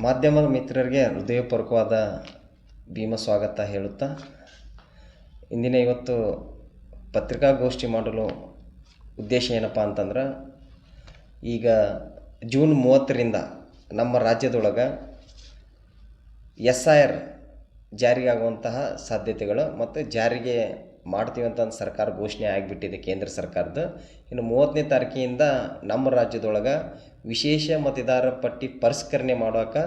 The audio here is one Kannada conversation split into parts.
ಮಾಧ್ಯಮದ ಮಿತ್ರರಿಗೆ ಹೃದಯಪೂರ್ವಕವಾದ ಭೀಮ ಸ್ವಾಗತ ಹೇಳುತ್ತಾ ಇವತ್ತು ಪತ್ರಿಕಾಗೋಷ್ಠಿ ಮಾಡಲು ಉದ್ದೇಶ ಏನಪ್ಪ ಅಂತಂದ್ರೆ, ಈಗ ಜೂನ್ 30ರಿಂದ ನಮ್ಮ ರಾಜ್ಯದೊಳಗೆ SIR ಜಾರಿಯಾಗುವಂತಹ ಸಾಧ್ಯತೆಗಳು ಮತ್ತು ಜಾರಿಗೆ ಮಾಡ್ತೀವಿ ಅಂತ ಸರ್ಕಾರ ಘೋಷಣೆ ಆಗಿಬಿಟ್ಟಿದೆ ಕೇಂದ್ರ ಸರ್ಕಾರದ. ಇನ್ನು 30ನೇ ತಾರೀಕಿನಿಂದ ನಮ್ಮ ರಾಜ್ಯದೊಳಗೆ ವಿಶೇಷ ಮತದಾರರ ಪಟ್ಟಿ ಪರಿಷ್ಕರಣೆ ಮಾಡೋಕೆ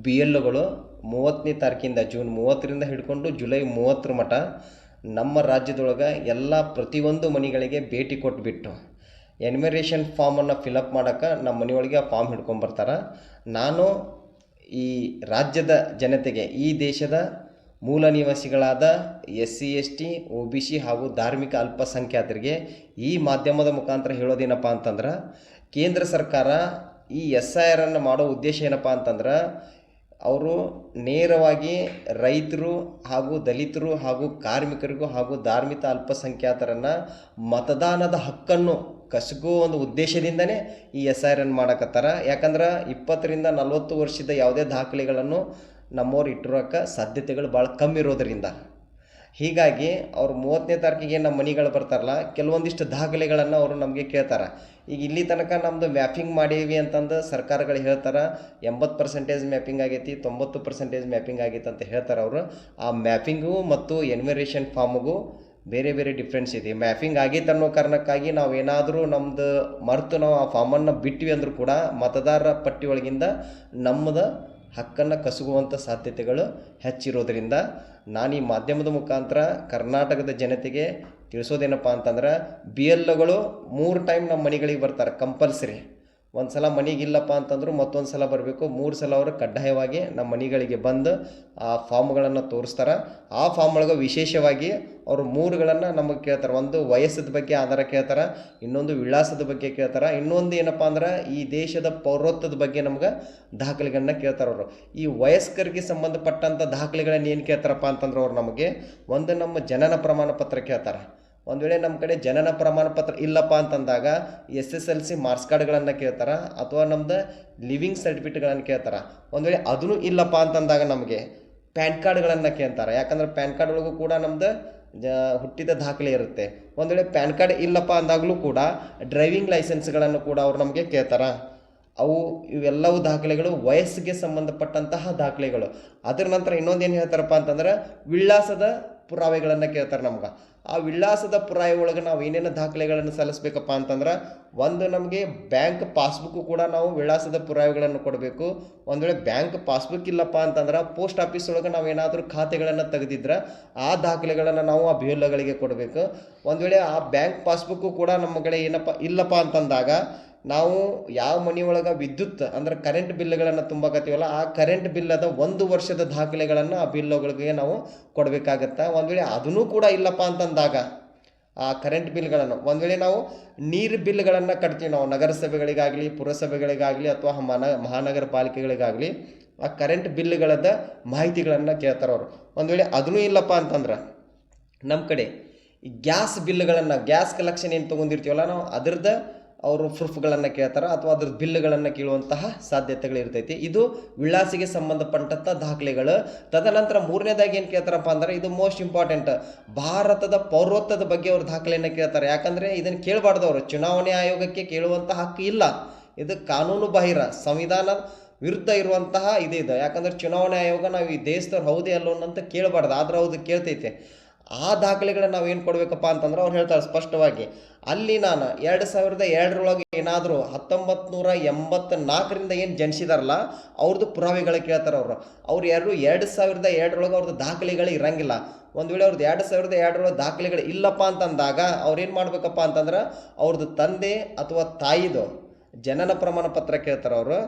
BLOಗಳು 30ನೇ ತಾರೀಕಿಂದ ಜೂನ್ 30ರಿಂದ ಹಿಡ್ಕೊಂಡು ಜುಲೈ 30 ಮಟ ನಮ್ಮ ರಾಜ್ಯದೊಳಗೆ ಎಲ್ಲ ಪ್ರತಿಯೊಂದು ಮನೆಗಳಿಗೆ ಭೇಟಿ ಕೊಟ್ಬಿಟ್ಟು ಎನ್ಯುಮರೇಷನ್ ಫಾರ್ಮನ್ನು ಫಿಲಪ್ ಮಾಡೋಕೆ ನಮ್ಮ ಮನೆಯೊಳಗೆ ಆ ಫಾರ್ಮ್ ಹಿಡ್ಕೊಂಬರ್ತಾರೆ. ನಾನು ಈ ರಾಜ್ಯದ ಜನತೆಗೆ, ಈ ದೇಶದ ಮೂಲ ನಿವಾಸಿಗಳಾದ SC ST OBC ಹಾಗೂ ಧಾರ್ಮಿಕ ಅಲ್ಪಸಂಖ್ಯಾತರಿಗೆ ಈ ಮಾಧ್ಯಮದ ಮುಖಾಂತರ ಹೇಳೋದೇನಪ್ಪ ಅಂತಂದ್ರೆ, ಕೇಂದ್ರ ಸರ್ಕಾರ ಈ SIR ಅನ್ನು ಮಾಡೋ ಉದ್ದೇಶ ಏನಪ್ಪ ಅಂತಂದ್ರೆ, ಅವರು ನೇರವಾಗಿ ರೈತರು ಹಾಗೂ ದಲಿತರು ಹಾಗೂ ಕಾರ್ಮಿಕರಿಗೂ ಹಾಗೂ ಧಾರ್ಮಿಕ ಅಲ್ಪಸಂಖ್ಯಾತರನ್ನು ಮತದಾನದ ಹಕ್ಕನ್ನು ಕಸಗುವ ಒಂದು ಉದ್ದೇಶದಿಂದನೇ ಈ SIR ಅನ್ನು ಮಾಡಕತ್ತಾರ. ಯಾಕಂದ್ರೆ 20ರಿಂದ 40 ವರ್ಷದ ಯಾವುದೇ ದಾಖಲೆಗಳನ್ನು ನಮ್ಮವ್ರು ಇಟ್ಟಿರೋಕೆ ಸಾಧ್ಯತೆಗಳು ಭಾಳ ಕಮ್ಮಿ ಇರೋದರಿಂದ, ಹೀಗಾಗಿ ಅವ್ರು 30ನೇ ತಾರೀಕಿಗೆ ನಮ್ಮ ಮನೆಗಳು ಬರ್ತಾರಲ್ಲ, ಕೆಲವೊಂದಿಷ್ಟು ದಾಖಲೆಗಳನ್ನು ಅವರು ನಮಗೆ ಕೇಳ್ತಾರೆ. ಈಗ ಇಲ್ಲಿ ತನಕ ನಮ್ಮದು ಮ್ಯಾಪಿಂಗ್ ಮಾಡೀವಿ ಅಂತಂದು ಸರ್ಕಾರಗಳು ಹೇಳ್ತಾರೆ. 80% ಮ್ಯಾಪಿಂಗ್ ಆಗೈತಿ, 90% ಮ್ಯಾಪಿಂಗ್ ಆಗೈತಿ ಅಂತ ಹೇಳ್ತಾರೆ ಅವರು. ಆ ಮ್ಯಾಪಿಂಗು ಮತ್ತು ಎನ್ಯುಮರೇಷನ್ ಫಾರ್ಮಿಗೂ ಬೇರೆ ಬೇರೆ ಡಿಫ್ರೆನ್ಸ್ ಇದೆ. ಮ್ಯಾಪಿಂಗ್ ಆಗೈತೆ ಅನ್ನೋ ಕಾರಣಕ್ಕಾಗಿ ನಾವು ಏನಾದರೂ ನಮ್ಮದು ಮರೆತು ನಾವು ಆ ಫಾರ್ಮನ್ನು ಬಿಟ್ವಿ ಅಂದರೂ ಕೂಡ ಮತದಾರರ ಪಟ್ಟಿ ಒಳಗಿಂದ ನಮ್ಮದು ಹಕ್ಕನ್ನು ಕಸುಗುವಂಥ ಸಾಧ್ಯತೆಗಳು ಹೆಚ್ಚಿರೋದ್ರಿಂದ ನಾನು ಈ ಮಾಧ್ಯಮದ ಮುಖಾಂತರ ಕರ್ನಾಟಕದ ಜನತೆಗೆ ತಿಳಿಸೋದೇನಪ್ಪ ಅಂತಂದ್ರೆ, BLOಗಳು 3 ಟೈಮ್ ನಮ್ಮ ಮನೆಗಳಿಗೆ ಬರ್ತಾರೆ ಕಂಪಲ್ಸರಿ. ಒಂದು ಸಲ ಮನೆಗಿಲ್ಲಪ್ಪ ಅಂತಂದ್ರು ಮತ್ತೊಂದು ಸಲ ಬರಬೇಕು. 3 ಸಲ ಅವರು ಕಡ್ಡಾಯವಾಗಿ ನಮ್ಮ ಮನೆಗಳಿಗೆ ಬಂದು ಆ ಫಾರ್ಮ್ಗಳನ್ನು ತೋರಿಸ್ತಾರೆ. ಆ ಫಾರ್ಮ್ ಒಳಗೆ ವಿಶೇಷವಾಗಿ ಅವರು 3ಗಳನ್ನು ನಮಗೆ ಕೇಳ್ತಾರೆ. ಒಂದು ವಯಸ್ಸದ ಬಗ್ಗೆ ಆಧಾರ ಕೇಳ್ತಾರೆ, ಇನ್ನೊಂದು ವಿಳಾಸದ ಬಗ್ಗೆ ಕೇಳ್ತಾರೆ, ಇನ್ನೊಂದು ಏನಪ್ಪ ಅಂದ್ರೆ ಈ ದೇಶದ ಪೌರತ್ವದ ಬಗ್ಗೆ ನಮ್ಗೆ ದಾಖಲೆಗಳನ್ನ ಕೇಳ್ತಾರೆ ಅವರು. ಈ ವಯಸ್ಕರಿಗೆ ಸಂಬಂಧಪಟ್ಟಂಥ ದಾಖಲೆಗಳನ್ನು ಏನು ಕೇಳ್ತಾರಪ್ಪ ಅಂತಂದ್ರೆ, ಅವ್ರು ನಮಗೆ ಒಂದು ನಮ್ಮ ಜನನ ಪ್ರಮಾಣ ಪತ್ರ ಕೇಳ್ತಾರೆ. ಒಂದು ವೇಳೆ ನಮ್ಮ ಕಡೆ ಜನನ ಪ್ರಮಾಣ ಪತ್ರ ಇಲ್ಲಪ್ಪ ಅಂತಂದಾಗ SSLC ಮಾರ್ಕ್ಸ್ ಕಾರ್ಡ್ಗಳನ್ನು ಕೇಳ್ತಾರೆ, ಅಥವಾ ನಮ್ದು ಲಿವಿಂಗ್ ಸರ್ಟಿಫಿಕೇಟ್ಗಳನ್ನು ಕೇಳ್ತಾರೆ. ಒಂದು ವೇಳೆ ಅದೂ ಇಲ್ಲಪ್ಪ ಅಂತಂದಾಗ ನಮಗೆ ಪ್ಯಾನ್ ಕಾರ್ಡ್ಗಳನ್ನು ಕೇಳ್ತಾರೆ. ಯಾಕಂದ್ರೆ ಪ್ಯಾನ್ ಕಾರ್ಡ್ ಒಳಗೂ ಕೂಡ ನಮ್ದು ಹುಟ್ಟಿದ ದಾಖಲೆ ಇರುತ್ತೆ. ಒಂದು ವೇಳೆ ಪ್ಯಾನ್ ಕಾರ್ಡ್ ಇಲ್ಲಪ್ಪ ಅಂದಾಗಲೂ ಕೂಡ ಡ್ರೈವಿಂಗ್ ಲೈಸೆನ್ಸ್ಗಳನ್ನು ಕೂಡ ಅವ್ರು ನಮಗೆ ಕೇಳ್ತಾರೆ. ಇವೆಲ್ಲವೂ ದಾಖಲೆಗಳು ವಯಸ್ಸಿಗೆ ಸಂಬಂಧಪಟ್ಟಂತಹ ದಾಖಲೆಗಳು. ಅದರ ನಂತರ ಇನ್ನೊಂದು ಏನು ಹೇಳ್ತಾರಪ್ಪ ಅಂತಂದ್ರೆ, ವಿಳಾಸದ ಪುರಾವೆಗಳನ್ನು ಕೇಳ್ತಾರೆ ನಮ್ಗೆ. ಆ ವಿಳಾಸದ ಪುರಾವೆ ಒಳಗೆ ನಾವು ಏನೇನು ದಾಖಲೆಗಳನ್ನು ಸಲ್ಲಿಸ್ಬೇಕಪ್ಪ ಅಂತಂದ್ರೆ, ಒಂದು ನಮಗೆ ಬ್ಯಾಂಕ್ ಪಾಸ್ಬುಕ್ಕು ಕೂಡ ನಾವು ವಿಳಾಸದ ಪುರಾವೆಗಳನ್ನು ಕೊಡಬೇಕು. ಒಂದು ವೇಳೆ ಬ್ಯಾಂಕ್ ಪಾಸ್ಬುಕ್ ಇಲ್ಲಪ್ಪ ಅಂತಂದ್ರೆ ಪೋಸ್ಟ್ ಆಫೀಸ್ ಒಳಗೆ ನಾವು ಏನಾದರೂ ಖಾತೆಗಳನ್ನು ತೆಗೆದಿದ್ರೆ ಆ ದಾಖಲೆಗಳನ್ನು ನಾವು ಆ BLOಗಳಿಗೆ ಕೊಡಬೇಕು. ಒಂದು ವೇಳೆ ಆ ಬ್ಯಾಂಕ್ ಪಾಸ್ಬುಕ್ಕು ಕೂಡ ನಮ್ಮ ಕಡೆ ಇಲ್ಲಪ್ಪ ಅಂತಂದಾಗ ನಾವು ಯಾವ ಮನೆಯೊಳಗೆ ವಿದ್ಯುತ್ ಅಂದ್ರೆ ಕರೆಂಟ್ ಬಿಲ್ಗಳನ್ನು ತುಂಬಕತ್ತೀವಲ್ಲ, ಆ ಕರೆಂಟ್ ಬಿಲ್ಲದ 1 ವರ್ಷದ ದಾಖಲೆಗಳನ್ನು ಆ BLOಗಳಿಗೆ ನಾವು ಕೊಡಬೇಕಾಗತ್ತೆ. ಒಂದು ವೇಳೆ ಅದೂ ಕೂಡ ಇಲ್ಲಪ್ಪ ಅಂತಂದಾಗ ಆ ಕರೆಂಟ್ ಬಿಲ್ಗಳನ್ನು, ಒಂದು ವೇಳೆ ನಾವು ನೀರು ಬಿಲ್ಗಳನ್ನು ಕಟ್ತೀವಿ, ನಾವು ನಗರಸಭೆಗಳಿಗಾಗಲಿ ಪುರಸಭೆಗಳಿಗಾಗಲಿ ಅಥವಾ ಮಹಾನಗರ ಪಾಲಿಕೆಗಳಿಗಾಗಲಿ ಆ ಕರೆಂಟ್ ಬಿಲ್ಗಳದ ಮಾಹಿತಿಗಳನ್ನು ಕೇಳ್ತಾರೆ ಅವರು. ಒಂದು ವೇಳೆ ಅದೂ ಇಲ್ಲಪ್ಪ ಅಂತಂದ್ರೆ ನಮ್ಮ ಕಡೆ ಈ ಗ್ಯಾಸ್ ಬಿಲ್ಗಳನ್ನು, ಗ್ಯಾಸ್ ಕಲೆಕ್ಷನ್ ಏನು ತೊಗೊಂಡಿರ್ತೀವಲ್ಲ ನಾವು, ಅದ್ರದ್ದು ಅವರು ಪ್ರೂಫ್ಗಳನ್ನು ಕೇಳ್ತಾರೆ ಅಥವಾ ಅದ್ರ ಬಿಲ್ಗಳನ್ನು ಕೇಳುವಂತಹ ಸಾಧ್ಯತೆಗಳಿರ್ತೈತಿ. ಇದು ವಿಳಾಸಿಗೆ ಸಂಬಂಧಪಟ್ಟಂಥ ದಾಖಲೆಗಳು. ತದನಂತರ 3ನೇದಾಗಿ ಏನು ಕೇಳ್ತಾರಪ್ಪ ಅಂದ್ರೆ, ಇದು ಮೋಸ್ಟ್ ಇಂಪಾರ್ಟೆಂಟ್, ಭಾರತದ ಪೌರತ್ವದ ಬಗ್ಗೆ ಅವ್ರು ದಾಖಲೆಯನ್ನು ಕೇಳ್ತಾರೆ. ಯಾಕಂದರೆ ಇದನ್ನು ಕೇಳಬಾರ್ದು, ಅವರು ಚುನಾವಣೆ ಆಯೋಗಕ್ಕೆ ಕೇಳುವಂಥ ಹಕ್ಕು ಇಲ್ಲ. ಇದು ಕಾನೂನು ಬಾಹಿರ, ಸಂವಿಧಾನ ವಿರುದ್ಧ ಇರುವಂತಹ ಇದು. ಯಾಕಂದರೆ ಚುನಾವಣೆ ಆಯೋಗ ನಾವು ಈ ದೇಶದವ್ರು ಹೌದೇ ಅಲ್ಲೋ ಅಂತ ಕೇಳಬಾರ್ದು, ಆದ್ರೆ ಹೌದು ಕೇಳ್ತೈತೆ. ಆ ದಾಖಲೆಗಳನ್ನು ನಾವು ಏನು ಕೊಡಬೇಕಪ್ಪ ಅಂತಂದ್ರೆ ಅವ್ರು ಹೇಳ್ತಾರೆ ಸ್ಪಷ್ಟವಾಗಿ. ಅಲ್ಲಿ ನಾನು 2002 ಏನಾದರೂ 1984ರಿಂದ ಏನು ಜನಿಸಿದಾರಲ್ಲ ಅವ್ರದ್ದು ಪುರಾವೆಗಳು ಕೇಳ್ತಾರೆ ಅವರು. ಅವ್ರು 2002 ಅವ್ರದ್ದು ದಾಖಲೆಗಳು ಇರಂಗಿಲ್ಲ. ಒಂದು ವೇಳೆ ಅವ್ರದ್ದು 2002 ದಾಖಲೆಗಳು ಇಲ್ಲಪ್ಪ ಅಂತಂದಾಗ ಅವ್ರೇನು ಮಾಡ್ಬೇಕಪ್ಪ ಅಂತಂದ್ರೆ, ಅವ್ರದ್ದು ತಂದೆ ಅಥವಾ ತಾಯಿದು ಜನನ ಪ್ರಮಾಣ ಪತ್ರ ಕೇಳ್ತಾರೆ ಅವರು.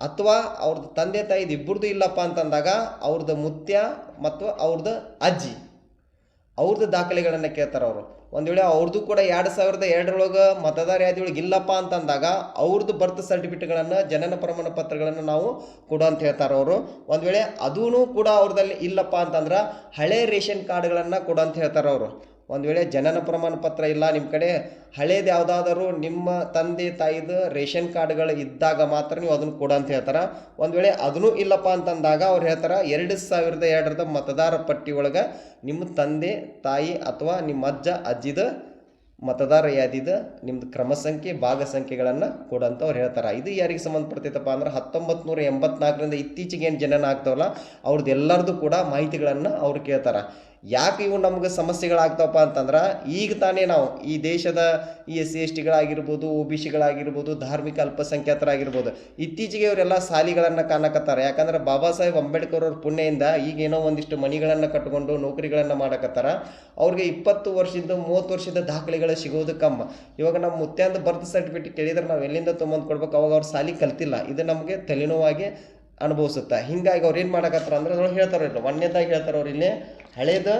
ಅಥವಾ ಅವ್ರದ್ದು ತಂದೆ ತಾಯಿದು ಇಬ್ಬರದು ಇಲ್ಲಪ್ಪ ಅಂತಂದಾಗ ಅವ್ರದ್ದು ಮುತ್ಯ ಮತ್ತು ಅವ್ರದ್ದು ಅಜ್ಜಿ ಅವ್ರದ್ದು ದಾಖಲೆಗಳನ್ನು ಕೇಳ್ತಾರೆ ಅವರು. ಒಂದು ವೇಳೆ ಅವ್ರದ್ದು ಕೂಡ 2002 ಮತದಾರ ಯಾದಿಯೊಳಗೆ ಇಲ್ಲಪ್ಪ ಅಂತಂದಾಗ ಅವ್ರದ್ದು ಬರ್ತ್ ಸರ್ಟಿಫಿಕೇಟ್ಗಳನ್ನು, ಜನನ ಪ್ರಮಾಣ ಪತ್ರಗಳನ್ನು ನಾವು ಕೊಡು ಅಂತ ಹೇಳ್ತಾರೆ ಅವರು. ಒಂದು ವೇಳೆ ಅದೂ ಕೂಡ ಅವ್ರದಲ್ಲಿ ಇಲ್ಲಪ್ಪ ಅಂತಂದ್ರೆ ಹಳೆ ರೇಷನ್ ಕಾರ್ಡ್ಗಳನ್ನು ಕೊಡು ಅಂತ ಹೇಳ್ತಾರೆ ಅವರು. ಒಂದು ವೇಳೆ ಜನನ ಪ್ರಮಾಣ ಪತ್ರ ಇಲ್ಲ ನಿಮ್ಮ ಕಡೆ, ಹಳೇದು ಯಾವುದಾದರೂ ನಿಮ್ಮ ತಂದೆ ತಾಯಿದು ರೇಷನ್ ಕಾರ್ಡ್ಗಳು ಇದ್ದಾಗ ಮಾತ್ರ ನೀವು ಅದನ್ನು ಕೊಡು ಅಂತ ಹೇಳ್ತಾರೆ. ಒಂದು ವೇಳೆ ಅದನ್ನೂ ಇಲ್ಲಪ್ಪ ಅಂತಂದಾಗ ಅವ್ರು ಹೇಳ್ತಾರೆ 2002 ಮತದಾರ ಪಟ್ಟಿ ಒಳಗೆ ನಿಮ್ಮ ತಂದೆ ತಾಯಿ ಅಥವಾ ನಿಮ್ಮ ಅಜ್ಜ ಅಜ್ಜಿದ ಮತದಾರ ಯಾದಿದ ನಿಮ್ಮದು ಕ್ರಮ ಸಂಖ್ಯೆ ಭಾಗ ಸಂಖ್ಯೆಗಳನ್ನು ಕೊಡಂತ ಅವ್ರು ಹೇಳ್ತಾರೆ. ಇದು ಯಾರಿಗೆ ಸಂಬಂಧಪಡ್ತೈತಪ್ಪ ಅಂದ್ರೆ 1984ರಿಂದ ಇತ್ತೀಚೆಗೆ ಏನು ಜನನ ಆಗ್ತಾವಲ್ಲ ಅವ್ರದ್ದು ಎಲ್ಲರದು ಕೂಡ ಮಾಹಿತಿಗಳನ್ನು ಅವ್ರು ಕೇಳ್ತಾರೆ. ಯಾಕೆ ಇವು ನಮ್ಗೆ ಸಮಸ್ಯೆಗಳಾಗ್ತಾವಪ್ಪ ಅಂತಂದ್ರೆ, ಈಗ ತಾನೇ ನಾವು ಈ ದೇಶದ ಈ SC STಗಳಾಗಿರ್ಬೋದು, OBCಗಳಾಗಿರ್ಬೋದು, ಧಾರ್ಮಿಕ ಅಲ್ಪಸಂಖ್ಯಾತರಾಗಿರ್ಬೋದು, ಇತ್ತೀಚೆಗೆ ಇವರೆಲ್ಲ ಶಾಲೆಗಳನ್ನು ಕಾಣಕತ್ತಾರೆ. ಯಾಕಂದ್ರೆ ಬಾಬಾ ಸಾಹೇಬ್ ಅಂಬೇಡ್ಕರ್ ಅವ್ರ ಪುಣ್ಯದಿಂದ ಈಗೇನೋ ಒಂದಿಷ್ಟು ಮಣಿಗಳನ್ನು ಕಟ್ಕೊಂಡು ನೌಕರಿಗಳನ್ನು ಮಾಡಕತ್ತಾರ. ಅವ್ರಿಗೆ 20 ವರ್ಷದಿಂದ 30 ವರ್ಷದ ದಾಖಲೆಗಳು ಸಿಗೋದು ಕಮ್ಮ. ಇವಾಗ ನಮ್ಮ ಮುತ್ಯಾಂದು ಬರ್ತ್ ಸರ್ಟಿಫಿಕೇಟ್ ಕೇಳಿದ್ರೆ ನಾವು ಎಲ್ಲಿಂದ ತೊಗೊಂಡು ಕೊಡ್ಬೇಕು, ಅವಾಗ ಅವ್ರು ಶಾಲೆ ಕಲ್ತಿಲ್ಲ. ಇದು ನಮಗೆ ತಲೆನೋವಾಗಿ ಅನುಭವಿಸುತ್ತೆ. ಹೀಗಾಗಿ ಅವ್ರು ಏನು ಮಾಡಕತ್ತಾರ ಅಂದ್ರೆ ಅದ್ರೊಳಗೆ ಹೇಳ್ತಾರೆ, ಒಂದನೇದಾಗಿ ಹೇಳ್ತಾರೆ ಅವ್ರು ಇಲ್ಲಿ ಹಳೇದು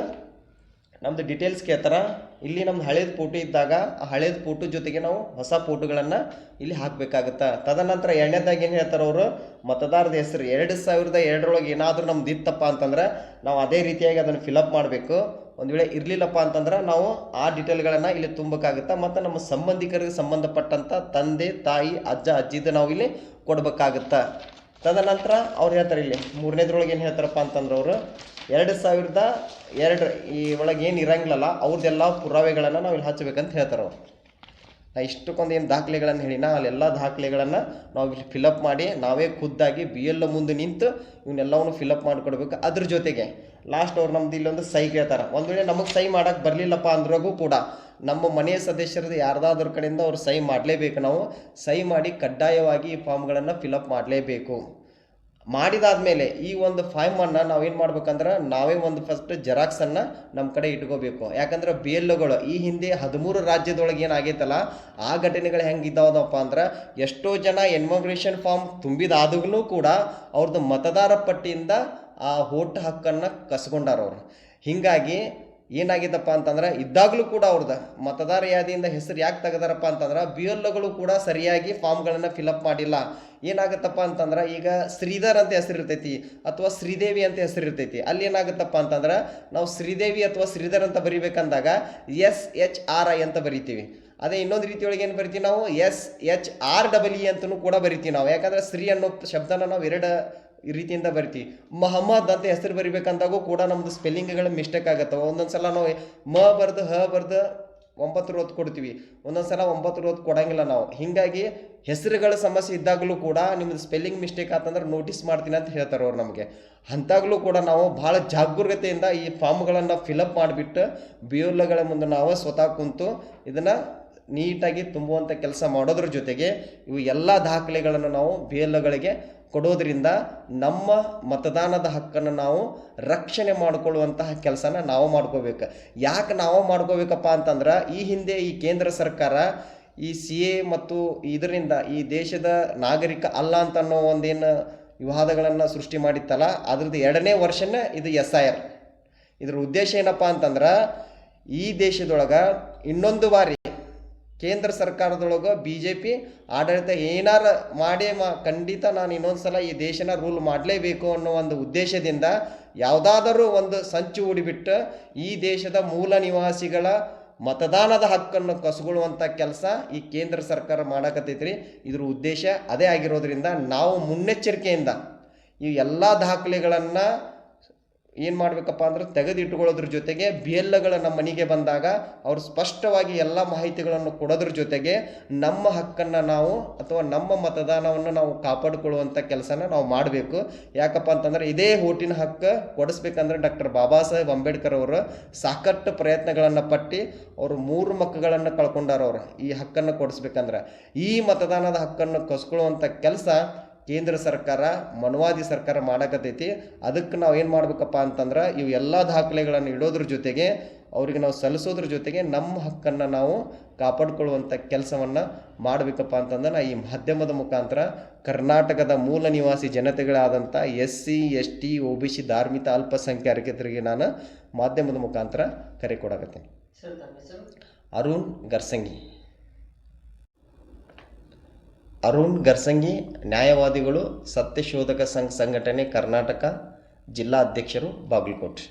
ನಮ್ಮದು ಡೀಟೇಲ್ಸ್ ಕೇಳ್ತಾರೆ. ಇಲ್ಲಿ ನಮ್ದು ಹಳೇದು ಫೋಟೋ ಇದ್ದಾಗ ಆ ಹಳೇದು ಫೋಟೋ ಜೊತೆಗೆ ನಾವು ಹೊಸ ಫೋಟೋಗಳನ್ನು ಇಲ್ಲಿ ಹಾಕಬೇಕಾಗುತ್ತೆ. ತದನಂತರ ಎರಡನೇದಾಗಿ ಏನು ಹೇಳ್ತಾರೆ ಅವರು, ಮತದಾರದ ಹೆಸರು 2002 ಏನಾದರೂ ನಮ್ದು ಇತ್ತಪ್ಪ ಅಂತಂದ್ರೆ ನಾವು ಅದೇ ರೀತಿಯಾಗಿ ಅದನ್ನು ಫಿಲಪ್ ಮಾಡಬೇಕು. ಒಂದು ವೇಳೆ ಇರಲಿಲ್ಲಪ್ಪ ಅಂತಂದ್ರೆ ನಾವು ಆ ಡೀಟೇಲ್ಗಳನ್ನು ಇಲ್ಲಿ ತುಂಬಬೇಕಾಗುತ್ತೆ. ಮತ್ತು ನಮ್ಮ ಸಂಬಂಧಿಕರಿಗೆ ಸಂಬಂಧಪಟ್ಟಂಥ ತಂದೆ ತಾಯಿ ಅಜ್ಜ ಅಜ್ಜಿದು ನಾವು ಇಲ್ಲಿ ಕೊಡಬೇಕಾಗುತ್ತೆ. ತದನಂತರ ಅವ್ರು ಹೇಳ್ತಾರೆ ಇಲ್ಲಿ ಮೂರನೇದ್ರೊಳಗೆ ಏನು ಹೇಳ್ತಾರಪ್ಪ ಅಂತಂದ್ರೆ ಅವರು 2002 ಈ ಒಳಗೆ ಏನು ಇರಂಗಿಲ್ಲಲ್ಲ ಅವ್ರದ್ದೆಲ್ಲ ಪುರಾವೆಗಳನ್ನು ನಾವು ಇಲ್ಲಿ ಹಚ್ಚಬೇಕಂತ ಹೇಳ್ತಾರೆ ಅವರು. ನಾ ಇಷ್ಟಕ್ಕೊಂದು ಏನು ದಾಖಲೆಗಳನ್ನು ಹೇಳಿನ ಅಲ್ಲೆಲ್ಲ ದಾಖಲೆಗಳನ್ನು ನಾವು ಇಲ್ಲಿ ಫಿಲಪ್ ಮಾಡಿ ನಾವೇ ಖುದ್ದಾಗಿ BLO ಮುಂದೆ ನಿಂತು ಇವನ್ನೆಲ್ಲವನ್ನು ಫಿಲಪ್ ಮಾಡಿಕೊಡ್ಬೇಕು. ಅದ್ರ ಜೊತೆಗೆ ಲಾಸ್ಟ್ ಅವ್ರು ನಮ್ದು ಇಲ್ಲೊಂದು ಸಹಿ ಕೇಳ್ತಾರೆ. ಒಂದು ವೇಳೆ ನಮಗೆ ಸಹಿ ಮಾಡೋಕ್ಕೆ ಬರಲಿಲ್ಲಪ್ಪ ಅಂದ್ರಾಗೂ ಕೂಡ ನಮ್ಮ ಮನೆಯ ಸದಸ್ಯರದ್ದು ಯಾರ್ದಾದ್ರ ಕಡೆಯಿಂದ ಅವ್ರು ಸಹಿ ಮಾಡಲೇಬೇಕು. ನಾವು ಸಹಿ ಮಾಡಿ ಕಡ್ಡಾಯವಾಗಿ ಈ ಫಾರ್ಮ್ಗಳನ್ನು ಫಿಲಪ್ ಮಾಡಲೇಬೇಕು. ಮಾಡಿದಾದ್ಮೇಲೆ ಈ ಒಂದು ಫಾರ್ಮನ್ನು ನಾವೇನು ಮಾಡ್ಬೇಕಂದ್ರೆ ನಾವೇ ಒಂದು ಫಸ್ಟ್ ಜೆರಾಕ್ಸನ್ನು ನಮ್ಮ ಕಡೆ ಇಟ್ಕೋಬೇಕು. ಯಾಕಂದ್ರೆ BLOಗಳು ಈ ಹಿಂದೆ 13 ರಾಜ್ಯದೊಳಗೆ ಏನಾಗೈತಲ್ಲ ಆ ಘಟನೆಗಳು ಹೆಂಗಿದ್ದಾವಪ್ಪ ಅಂದ್ರೆ, ಎಷ್ಟೋ ಜನ ಎನ್ಮಗ್ರೇಷನ್ ಫಾರ್ಮ್ ತುಂಬಿದಾದ್ರೂ ಕೂಡ ಅವ್ರದ್ದು ಮತದಾರ ಪಟ್ಟಿಯಿಂದ ಆ ವೋಟ್ ಹಕ್ಕನ್ನು ಕಸ್ಕೊಂಡಾರ ಅವರು. ಹೀಗಾಗಿ ಏನಾಗಿದ್ದಪ್ಪ ಅಂತಂದ್ರೆ ಇದ್ದಾಗಲೂ ಕೂಡ ಅವ್ರದ್ದು ಮತದಾರ ಯಾದಿಯಿಂದ ಹೆಸರು ಯಾಕೆ ತೆಗೆದಾರಪ್ಪ ಅಂತಂದ್ರೆ BLOಗಳು ಕೂಡ ಸರಿಯಾಗಿ ಫಾರ್ಮ್ಗಳನ್ನು ಫಿಲಪ್ ಮಾಡಿಲ್ಲ. ಏನಾಗುತ್ತಪ್ಪ ಅಂತಂದ್ರೆ ಈಗ ಶ್ರೀಧರ್ ಅಂತ ಹೆಸರು ಇರ್ತೈತಿ ಅಥವಾ ಶ್ರೀದೇವಿ ಅಂತ ಹೆಸರು ಇರ್ತೈತಿ. ಅಲ್ಲಿ ಏನಾಗುತ್ತಪ್ಪ ಅಂತಂದ್ರೆ ನಾವು ಶ್ರೀದೇವಿ ಅಥವಾ ಶ್ರೀಧರ್ ಅಂತ ಬರಿಬೇಕಂದಾಗ SHRI ಅಂತ ಬರಿತೀವಿ. ಅದೇ ಇನ್ನೊಂದು ರೀತಿಯೊಳಗೆ ಏನು ಬರಿತೀವಿ ನಾವು SHREE ಅಂತಲೂ ಕೂಡ ಬರಿತೀವಿ ನಾವು. ಯಾಕಂದ್ರೆ ಶ್ರೀ ಅನ್ನೋ ಶಬ್ದನ ನಾವು ಎರಡು ರೀತಿಯಿಂದ ಬರಿತೀವಿ. ಮೊಹಮ್ಮದ್ ಅಂತ ಹೆಸರು ಬರಿಬೇಕಂದಾಗೂ ಕೂಡ ನಮ್ಮದು ಸ್ಪೆಲ್ಲಿಂಗ್ಗಳು ಮಿಸ್ಟೇಕ್ ಆಗುತ್ತೆ. ಒಂದೊಂದು ಸಲ ನಾವು ಬರ್ದು ಬರ್ದು 9 ಒತ್ತು ಕೊಡ್ತೀವಿ, ಒಂದೊಂದು ಸಲ 9 ಒತ್ತು ಕೊಡೋಂಗಿಲ್ಲ ನಾವು. ಹೀಗಾಗಿ ಹೆಸರುಗಳ ಸಮಸ್ಯೆ ಇದ್ದಾಗಲೂ ಕೂಡ ನಿಮ್ಮದು ಸ್ಪೆಲ್ಲಿಂಗ್ ಮಿಸ್ಟೇಕ್ ಆತಂದ್ರೆ ನೋಟಿಸ್ ಮಾಡ್ತೀನಿ ಅಂತ ಹೇಳ್ತಾರೆ ಅವ್ರು ನಮಗೆ. ಅಂತಾಗಲೂ ಕೂಡ ನಾವು ಭಾಳ ಜಾಗರೂಕತೆಯಿಂದ ಈ ಫಾರ್ಮ್ಗಳನ್ನು ಫಿಲಪ್ ಮಾಡಿಬಿಟ್ಟು BLOಗಳ ಮುಂದೆ ನಾವು ಸ್ವತಃ ಕುಂತು ಇದನ್ನು ನೀಟಾಗಿ ತುಂಬುವಂಥ ಕೆಲಸ ಮಾಡೋದ್ರ ಜೊತೆಗೆ ಇವು ಎಲ್ಲ ದಾಖಲೆಗಳನ್ನು ನಾವು BLOಗಳಿಗೆ ಕೊಡೋದ್ರಿಂದ ನಮ್ಮ ಮತದಾನದ ಹಕ್ಕನ್ನು ನಾವು ರಕ್ಷಣೆ ಮಾಡಿಕೊಳ್ಳುವಂತಹ ಕೆಲಸನ ನಾವು ಮಾಡ್ಕೋಬೇಕು. ಯಾಕೆ ನಾವು ಮಾಡ್ಕೋಬೇಕಪ್ಪ ಅಂತಂದ್ರೆ ಈ ಹಿಂದೆ ಈ ಕೇಂದ್ರ ಸರ್ಕಾರ ಈ CA ಮತ್ತು ಇದರಿಂದ ಈ ದೇಶದ ನಾಗರಿಕ ಅಲ್ಲ ಅಂತ ಅನ್ನೋ ಒಂದೇನು ವಿವಾದಗಳನ್ನು ಸೃಷ್ಟಿ ಮಾಡಿತ್ತಲ್ಲ, ಅದ್ರದ್ದು 2ನೇ ವರ್ಷನೇ ಇದು SIR. ಇದ್ರ ಉದ್ದೇಶ ಏನಪ್ಪ ಅಂತಂದ್ರೆ ಈ ದೇಶದೊಳಗೆ ಇನ್ನೊಂದು ಬಾರಿ ಕೇಂದ್ರ ಸರ್ಕಾರದೊಳಗೆ BJP ಆಡಳಿತ ಏನಾರು ಮಾಡಿ ಖಂಡಿತ ನಾನು ಇನ್ನೊಂದು ಸಲ ಈ ದೇಶನ ರೂಲ್ ಮಾಡಲೇಬೇಕು ಅನ್ನೋ ಒಂದು ಉದ್ದೇಶದಿಂದ ಯಾವುದಾದರೂ ಒಂದು ಸಂಚು ಹೂಡಿಬಿಟ್ಟು ಈ ದೇಶದ ಮೂಲ ನಿವಾಸಿಗಳ ಮತದಾನದ ಹಕ್ಕನ್ನು ಕಸ್ಕೊಳ್ಳುವಂಥ ಕೆಲಸ ಈ ಕೇಂದ್ರ ಸರ್ಕಾರ ಮಾಡಕತ್ತೈತ್ರಿ. ಇದ್ರ ಉದ್ದೇಶ ಅದೇ ಆಗಿರೋದ್ರಿಂದ ನಾವು ಮುನ್ನೆಚ್ಚರಿಕೆಯಿಂದ ಈ ಎಲ್ಲ ದಾಖಲೆಗಳನ್ನು ಏನು ಮಾಡಬೇಕಪ್ಪ ಅಂದ್ರೆ ತೆಗೆದಿಟ್ಟುಕೊಳ್ಳೋದ್ರ ಜೊತೆಗೆ BLOಗಳ ನಮ್ಮ ಮನೆಗೆ ಬಂದಾಗ ಅವರು ಸ್ಪಷ್ಟವಾಗಿ ಎಲ್ಲ ಮಾಹಿತಿಗಳನ್ನು ಕೊಡೋದ್ರ ಜೊತೆಗೆ ನಮ್ಮ ಹಕ್ಕನ್ನು ನಾವು ಅಥವಾ ನಮ್ಮ ಮತದಾನವನ್ನು ನಾವು ಕಾಪಾಡಿಕೊಳ್ಳುವಂಥ ಕೆಲಸನ ನಾವು ಮಾಡಬೇಕು. ಯಾಕಪ್ಪ ಅಂತಂದ್ರೆ ಇದೇ ವೋಟಿನ ಹಕ್ಕು ಕೊಡಿಸ್ಬೇಕಂದ್ರೆ ಡಾಕ್ಟರ್ ಬಾಬಾ ಸಾಹೇಬ್ ಅಂಬೇಡ್ಕರ್ ಅವರು ಸಾಕಷ್ಟು ಪ್ರಯತ್ನಗಳನ್ನು ಪಟ್ಟು ಅವರು 3 ಮಕ್ಕಳನ್ನು ಕಳ್ಕೊಂಡಾರ. ಅವರು ಈ ಹಕ್ಕನ್ನು ಕೊಡಿಸ್ಬೇಕಂದ್ರೆ ಈ ಮತದಾನದ ಹಕ್ಕನ್ನು ಕಸ್ಕೊಳ್ಳುವಂಥ ಕೆಲಸ ಕೇಂದ್ರ ಸರ್ಕಾರ ಮನವಾದಿ ಸರ್ಕಾರ ಮಾಡಕತ್ತೈತಿ. ಅದಕ್ಕೆ ನಾವು ಏನು ಮಾಡ್ಬೇಕಪ್ಪ ಅಂತಂದ್ರೆ ಇವು ಎಲ್ಲ ದಾಖಲೆಗಳನ್ನು ಇಡೋದ್ರ ಜೊತೆಗೆ ಅವರಿಗೆ ನಾವು ಸಲ್ಲಿಸೋದ್ರ ಜೊತೆಗೆ ನಮ್ಮ ಹಕ್ಕನ್ನು ನಾವು ಕಾಪಾಡಿಕೊಳ್ಳುವಂಥ ಕೆಲಸವನ್ನು ಮಾಡಬೇಕಪ್ಪ ಅಂತಂದ್ರೆ ನಾ ಈ ಮಾಧ್ಯಮದ ಮುಖಾಂತರ ಕರ್ನಾಟಕದ ಮೂಲ ನಿವಾಸಿ ಜನತೆಗಳಾದಂಥ SC ST OBC ಧಾರ್ಮಿಕ ಅಲ್ಪಸಂಖ್ಯಾತರಿಗೆ ನಾನು ಮಾಧ್ಯಮದ ಮುಖಾಂತರ ಕರೆ ಕೊಡಕತ್ತೀನಿ. ಅರುಣ್ ಗರ್ಸಂಗಿ, ನ್ಯಾಯವಾದಿಗಳು, ಸತ್ಯಶೋಧಕ ಸಂಘ ಸಂಘಟನೆ ಕರ್ನಾಟಕ ಜಿಲ್ಲಾ ಅಧ್ಯಕ್ಷರು, ಬಾಗಲಕೋಟೆ.